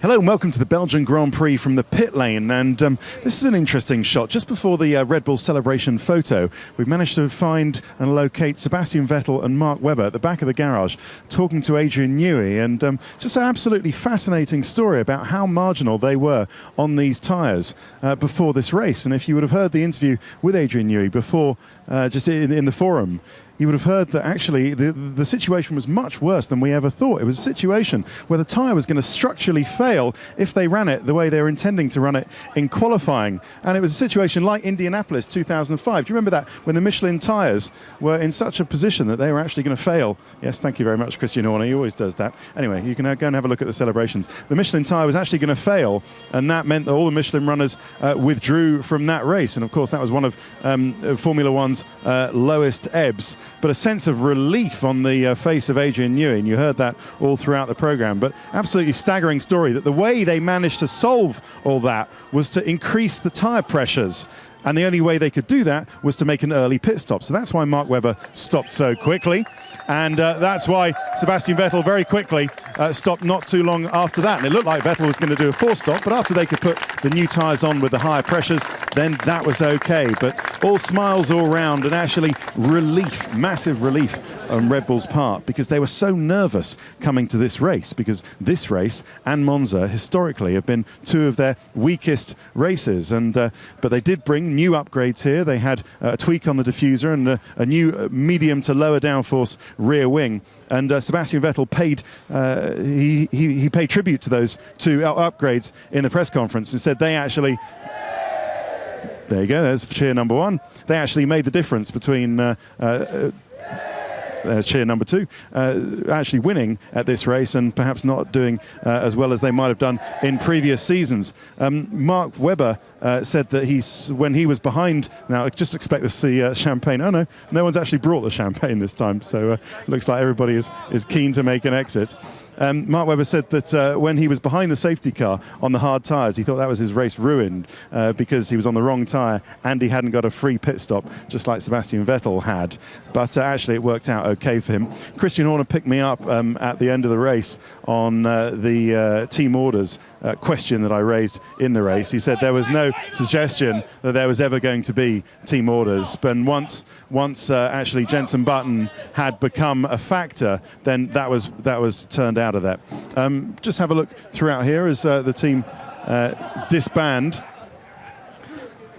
Hello and welcome to the Belgian Grand Prix from the pit lane, and this is an interesting shot. Just before the Red Bull celebration photo, we've managed to find and locate Sebastian Vettel and Mark Webber at the back of the garage talking to Adrian Newey, and just an absolutely fascinating story about how marginal they were on these tyres before this race. And if you would have heard the interview with Adrian Newey before, just in the forum, you would have heard that actually the situation was much worse than we ever thought. It was a situation where the tyre was going to structurally fail if they ran it the way they were intending to run it in qualifying. And it was a situation like Indianapolis 2005. Do you remember that, when the Michelin tyres were in such a position that they were actually going to fail? Yes, thank you very much, Christian Horner. He always does that. Anyway, you can go and have a look at the celebrations. The Michelin tyre was actually going to fail, and that meant that all the Michelin runners withdrew from that race. And of course, that was one of Formula One's lowest ebbs. But a sense of relief on the face of Adrian Newey, and you heard that all throughout the programme. But absolutely staggering story that the way they managed to solve all that was to increase the tyre pressures. And the only way they could do that was to make an early pit stop. So that's why Mark Webber stopped so quickly. And that's why Sebastian Vettel very quickly stopped not too long after that. And it looked like Vettel was going to do a forced stop, but after they could put the new tyres on with the higher pressures, then that was okay. But all smiles all round, and actually relief, massive relief on Red Bull's part, because they were so nervous coming to this race, because this race and Monza historically have been two of their weakest races. And but they did bring new upgrades here. They had a tweak on the diffuser and a new medium to lower downforce rear wing. And Sebastian Vettel paid he paid tribute to those two upgrades in the press conference and said they actually, there you go, there's cheer number one, they actually made the difference between there's cheer number two, actually winning at this race and perhaps not doing as well as they might have done in previous seasons. Mark Webber said that when he was behind, now just expect to see champagne. Oh no one's actually brought the champagne this time, so looks like everybody is keen to make an exit. Mark Webber said that when he was behind the safety car on the hard tyres, he thought that was his race ruined because he was on the wrong tyre and he hadn't got a free pit stop, just like Sebastian Vettel had. But actually it worked out okay for him. Christian Horner picked me up at the end of the race on the team orders question that I raised in the race. He said there was no suggestion that there was ever going to be team orders. But once actually Jenson Button had become a factor, then that was turned out of that. Just have a look throughout here as the team disband,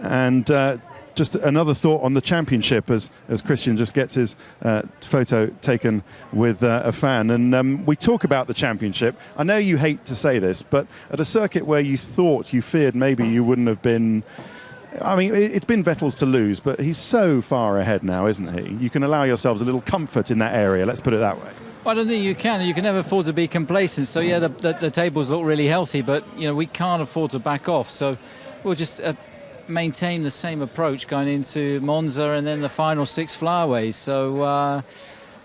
and just another thought on the championship as Christian just gets his photo taken with a fan. And we talk about the championship. I know you hate to say this, but at a circuit where you feared maybe you wouldn't have been, I mean, it's been Vettel's to lose, but he's so far ahead now, isn't he? You can allow yourselves a little comfort in that area, let's put it that way. Well, I don't think you can. You can never afford to be complacent. So yeah, the tables look really healthy, but we can't afford to back off. So we'll just maintain the same approach going into Monza and then the final 6 flyaways. So I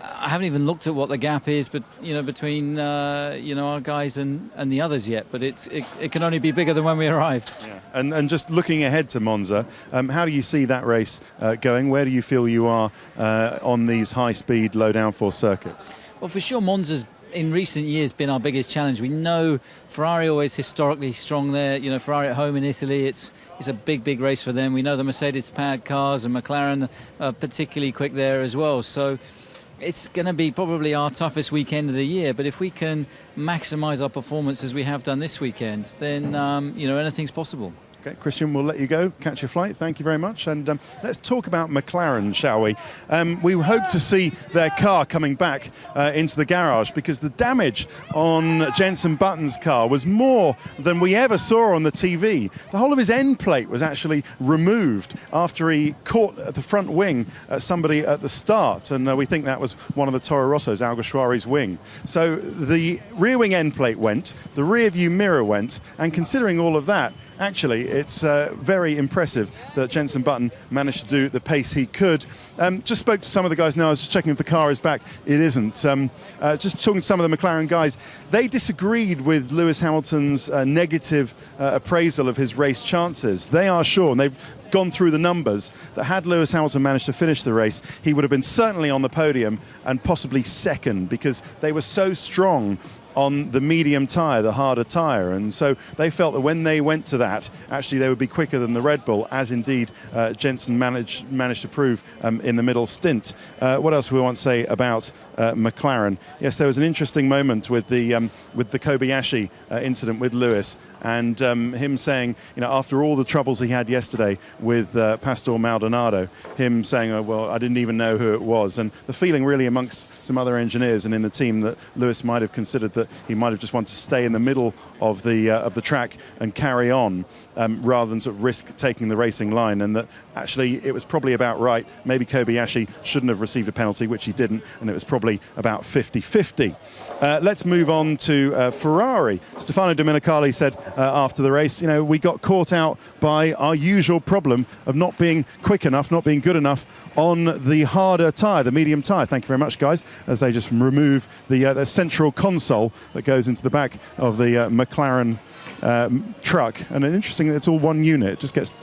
haven't even looked at what the gap is, but between our guys and the others yet. But it can only be bigger than when we arrived. Yeah. And just looking ahead to Monza, how do you see that race going? Where do you feel you are on these high-speed, low-downforce circuits? Well, for sure, Monza's in recent years been our biggest challenge. We know Ferrari always historically strong there. Ferrari at home in Italy, it's a big race for them. We know the Mercedes-powered cars and McLaren are particularly quick there as well. So it's going to be probably our toughest weekend of the year. But if we can maximise our performance as we have done this weekend, then anything's possible. Okay, Christian, we'll let you go. Catch your flight. Thank you very much. And let's talk about McLaren, shall we? We hope to see their car coming back into the garage, because the damage on Jenson Button's car was more than we ever saw on the TV. The whole of his end plate was actually removed after he caught the front wing somebody at the start. And we think that was one of the Toro Rosso's, Alguersuari's wing. So the rear wing end plate went, the rear view mirror went, and considering all of that, actually, it's very impressive that Jenson Button managed to do the pace he could. Just spoke to some of the guys now. I was just checking if the car is back. It isn't. Just talking to some of the McLaren guys, they disagreed with Lewis Hamilton's negative appraisal of his race chances. They are sure, and they've gone through the numbers, that had Lewis Hamilton managed to finish the race, he would have been certainly on the podium and possibly second, because they were so strong on the medium tyre, the harder tyre, and so they felt that when they went to that, actually they would be quicker than the Red Bull, as indeed Jensen managed to prove in the middle stint. What else we want to say about McLaren? Yes, there was an interesting moment with the Kobayashi incident with Lewis, and him saying, after all the troubles he had yesterday with Pastor Maldonado, him saying, oh, well, I didn't even know who it was, and the feeling really amongst some other engineers and in the team that Lewis might have considered that he might have just wanted to stay in the middle of the track and carry on rather than sort of risk taking the racing line, and that actually it was probably about right. Maybe Kobayashi shouldn't have received a penalty, which he didn't, and it was probably about 50-50. Let's move on to Ferrari. Stefano Domenicali said after the race, we got caught out by our usual problem of not being quick enough, not being good enough on the harder tyre, the medium tyre. Thank you very much, guys, as they just remove the central console that goes into the back of the McLaren truck. And interesting that it's all one unit. It just gets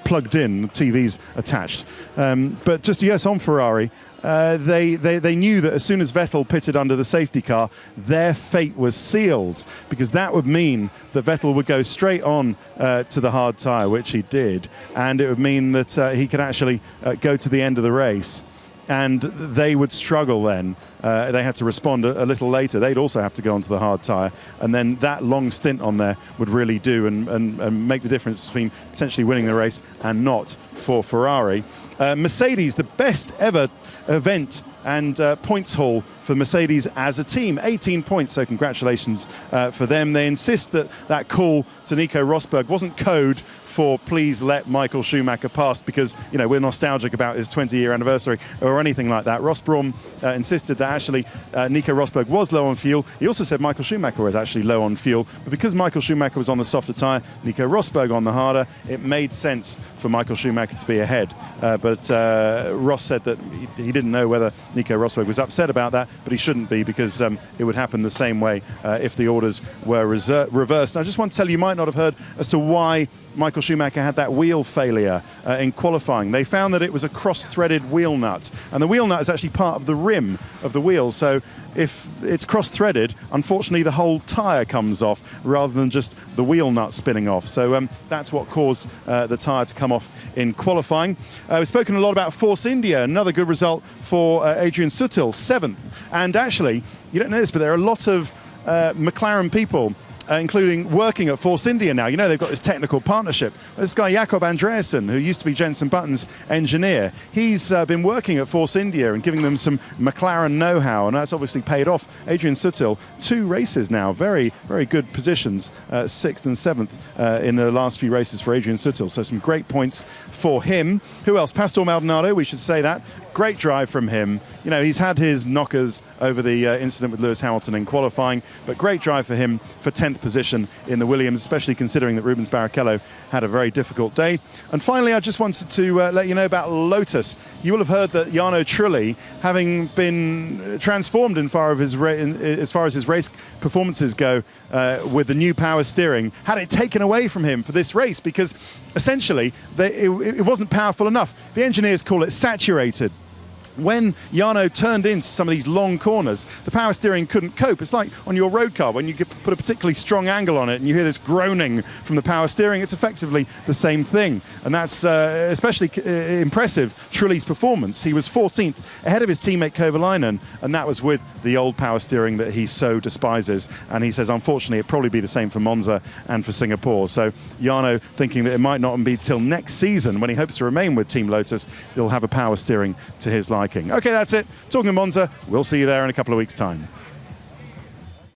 plugged in, the TV's attached. But just, yes, on Ferrari, they knew that as soon as Vettel pitted under the safety car, their fate was sealed, because that would mean that Vettel would go straight on to the hard tyre, which he did, and it would mean that he could actually go to the end of the race, and they would struggle then. They had to respond a little later. They'd also have to go onto the hard tyre, and then that long stint on there would really do and make the difference between potentially winning the race and not for Ferrari. Mercedes, the best ever event and points haul for Mercedes as a team, 18 points, so congratulations for them. They insist that that call to Nico Rosberg wasn't code for please let Michael Schumacher pass because, we're nostalgic about his 20-year anniversary or anything like that. Ross Brawn insisted that actually Nico Rosberg was low on fuel. He also said Michael Schumacher was actually low on fuel, but because Michael Schumacher was on the softer tyre, Nico Rosberg on the harder, it made sense for Michael Schumacher to be ahead. But Ross said that he didn't know whether Nico Rosberg was upset about that, but he shouldn't be, because it would happen the same way if the orders were reversed. And I just want to tell you might not have heard as to why Michael Schumacher had that wheel failure in qualifying. They found that it was a cross-threaded wheel nut, and the wheel nut is actually part of the rim of the wheel, so if it's cross-threaded, unfortunately the whole tyre comes off rather than just the wheel nut spinning off. So that's what caused the tyre to come off in qualifying. We've spoken a lot about Force India, another good result for Adrian Sutil, 7th. And actually, you don't know this, but there are a lot of McLaren people including working at Force India now. They've got this technical partnership. This guy, Jakob Andreasen, who used to be Jenson Button's engineer, he's been working at Force India and giving them some McLaren know-how, and that's obviously paid off. Adrian Sutil, 2 races now, very, very good positions, 6th and 7th in the last few races for Adrian Sutil, so some great points for him. Who else? Pastor Maldonado, we should say that. Great drive from him. He's had his knockers over the incident with Lewis Hamilton in qualifying, but great drive for him for 10th position in the Williams, especially considering that Rubens Barrichello had a very difficult day. And finally, I just wanted to let you know about Lotus. You will have heard that Jarno Trulli, having been transformed as far as his race performances go with the new power steering, had it taken away from him for this race because essentially it wasn't powerful enough. The engineers call it saturated. When Jarno turned into some of these long corners, the power steering couldn't cope. It's like on your road car, when you put a particularly strong angle on it and you hear this groaning from the power steering, it's effectively the same thing. And that's especially impressive, Trulli's performance. He was 14th, ahead of his teammate Kovalainen, and that was with the old power steering that he so despises. And he says, unfortunately, it'll probably be the same for Monza and for Singapore. So Jarno thinking that it might not be till next season, when he hopes to remain with Team Lotus, he'll have a power steering to his liking. Okay, that's it. Talking of Monza, we'll see you there in a couple of weeks' time.